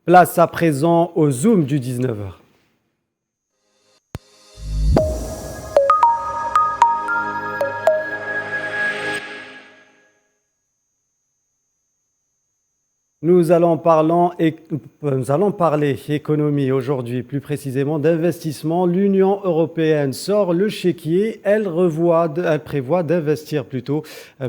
Place à présent au Zoom du 19h. Nous allons parler économie aujourd'hui, plus précisément d'investissement. L'Union européenne sort le chéquier. Elle prévoit d'investir plutôt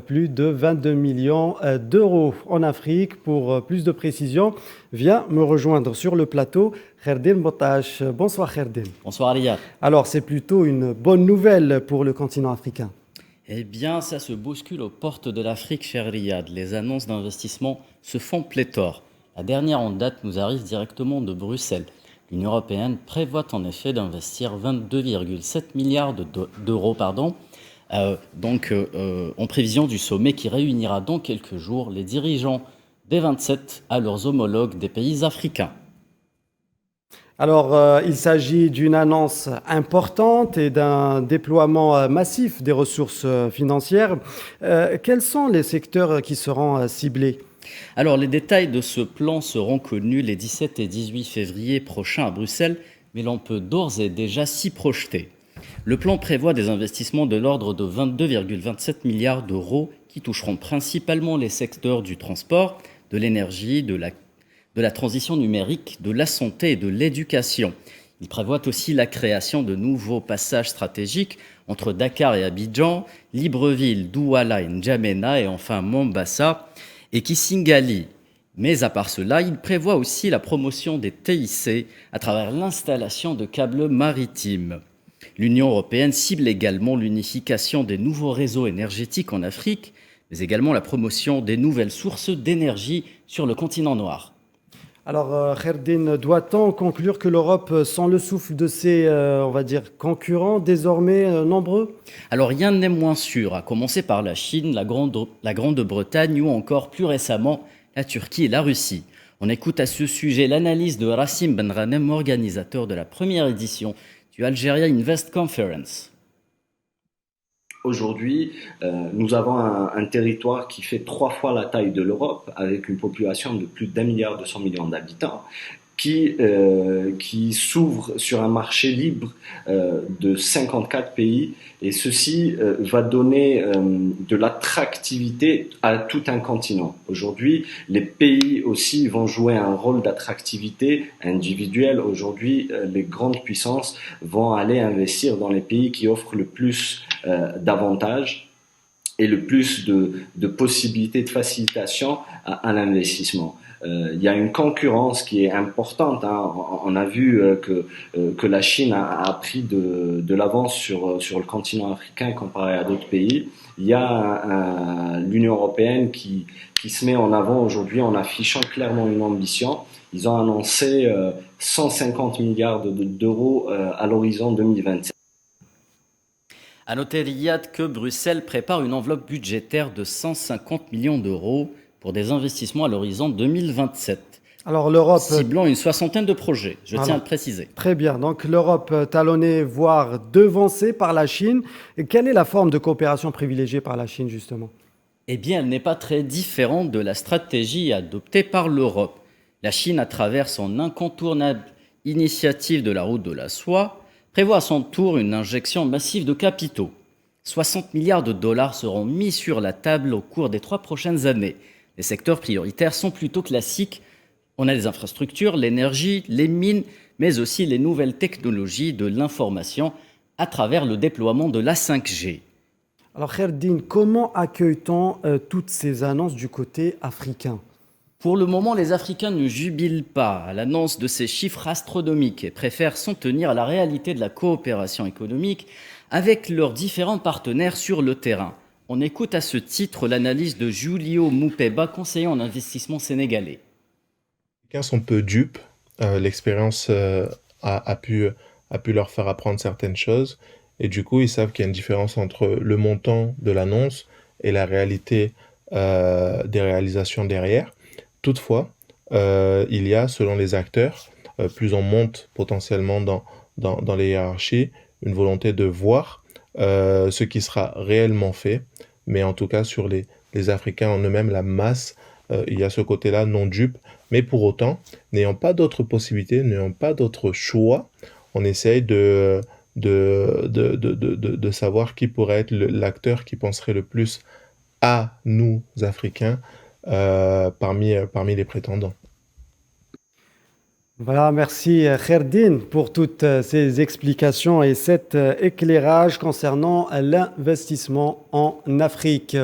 plus de 22 millions d'euros en Afrique. Pour plus de précision, viens me rejoindre sur le plateau Kherdin Botache. Bonsoir Kherdin. Bonsoir Alia. Alors c'est plutôt une bonne nouvelle pour le continent africain. Eh bien, ça se bouscule aux portes de l'Afrique, cher Riyad. Les annonces d'investissement se font pléthore. La dernière en date nous arrive directement de Bruxelles. L'Union européenne prévoit en effet d'investir 22,7 milliards d'euros en prévision du sommet qui réunira dans quelques jours les dirigeants des 27 à leurs homologues des pays africains. Alors, il s'agit d'une annonce importante et d'un déploiement massif des ressources financières. Quels sont les secteurs qui seront ciblés? Alors, les détails de ce plan seront connus les 17 et 18 février prochains à Bruxelles, mais l'on peut d'ores et déjà s'y projeter. Le plan prévoit des investissements de l'ordre de 22,27 milliards d'euros qui toucheront principalement les secteurs du transport, de l'énergie, de la transition numérique, de la santé et de l'éducation. Il prévoit aussi la création de nouveaux passages stratégiques entre Dakar et Abidjan, Libreville, Douala et N'Djamena et enfin Mombasa et Kissingali. Mais à part cela, il prévoit aussi la promotion des TIC à travers l'installation de câbles maritimes. L'Union européenne cible également l'unification des nouveaux réseaux énergétiques en Afrique, mais également la promotion des nouvelles sources d'énergie sur le continent noir. Alors, Kherdin, doit-on conclure que l'Europe sent le souffle de ses, concurrents désormais nombreux? Alors rien n'est moins sûr, à commencer par la Chine, la Grande-Bretagne ou encore plus récemment la Turquie et la Russie. On écoute à ce sujet l'analyse de Rassim Benranem, organisateur de la première édition du Algeria Invest Conference. Aujourd'hui, nous avons un territoire qui fait 3 fois la taille de l'Europe, avec une population de plus d'1,2 milliard d'habitants, qui s'ouvre sur un marché libre de 54 pays, et ceci va donner de l'attractivité à tout un continent. Aujourd'hui, les pays aussi vont jouer un rôle d'attractivité individuelle. Aujourd'hui, les grandes puissances vont aller investir dans les pays qui offrent le plus d'avantages et le plus de possibilités de facilitation à l'investissement. Il y a une concurrence qui est importante. On a vu que la Chine a pris de l'avance sur le continent africain comparé à d'autres pays. Il y a l'Union européenne qui se met en avant aujourd'hui en affichant clairement une ambition. Ils ont annoncé 150 milliards d'euros à l'horizon 2027. À noter, Riyad, que Bruxelles prépare une enveloppe budgétaire de 150 millions d'euros pour des investissements à l'horizon 2027. Alors l'Europe, ciblant une 60aine de projets, je tiens à le préciser. Très bien, donc l'Europe talonnée, voire devancée par la Chine. Et quelle est la forme de coopération privilégiée par la Chine, justement? Eh bien, elle n'est pas très différente de la stratégie adoptée par l'Europe. La Chine, à travers son incontournable initiative de la route de la soie, prévoit à son tour une injection massive de capitaux. 60 milliards de dollars seront mis sur la table au cours des 3 prochaines années. Les secteurs prioritaires sont plutôt classiques. On a les infrastructures, l'énergie, les mines, mais aussi les nouvelles technologies de l'information à travers le déploiement de la 5G. Alors Kherdin, comment accueille-t-on toutes ces annonces du côté africain? Pour le moment, les Africains ne jubilent pas à l'annonce de ces chiffres astronomiques et préfèrent s'en tenir à la réalité de la coopération économique avec leurs différents partenaires sur le terrain. On écoute à ce titre l'analyse de Julio Moupeba, conseiller en investissement sénégalais. Les Africains sont peu dupes. L'expérience a pu leur faire apprendre certaines choses. Et du coup, ils savent qu'il y a une différence entre le montant de l'annonce et la réalité des réalisations derrière. Toutefois, il y a, selon les acteurs, plus on monte potentiellement dans les hiérarchies, une volonté de voir ce qui sera réellement fait. Mais en tout cas, sur les Africains en eux-mêmes, la masse, il y a ce côté-là non dupe, Mais pour autant, n'ayant pas d'autres possibilités, n'ayant pas d'autres choix, on essaye de savoir qui pourrait être l'acteur qui penserait le plus à nous, Africains, parmi les prétendants. Voilà, merci Kherdine pour toutes ces explications et cet éclairage concernant l'investissement en Afrique.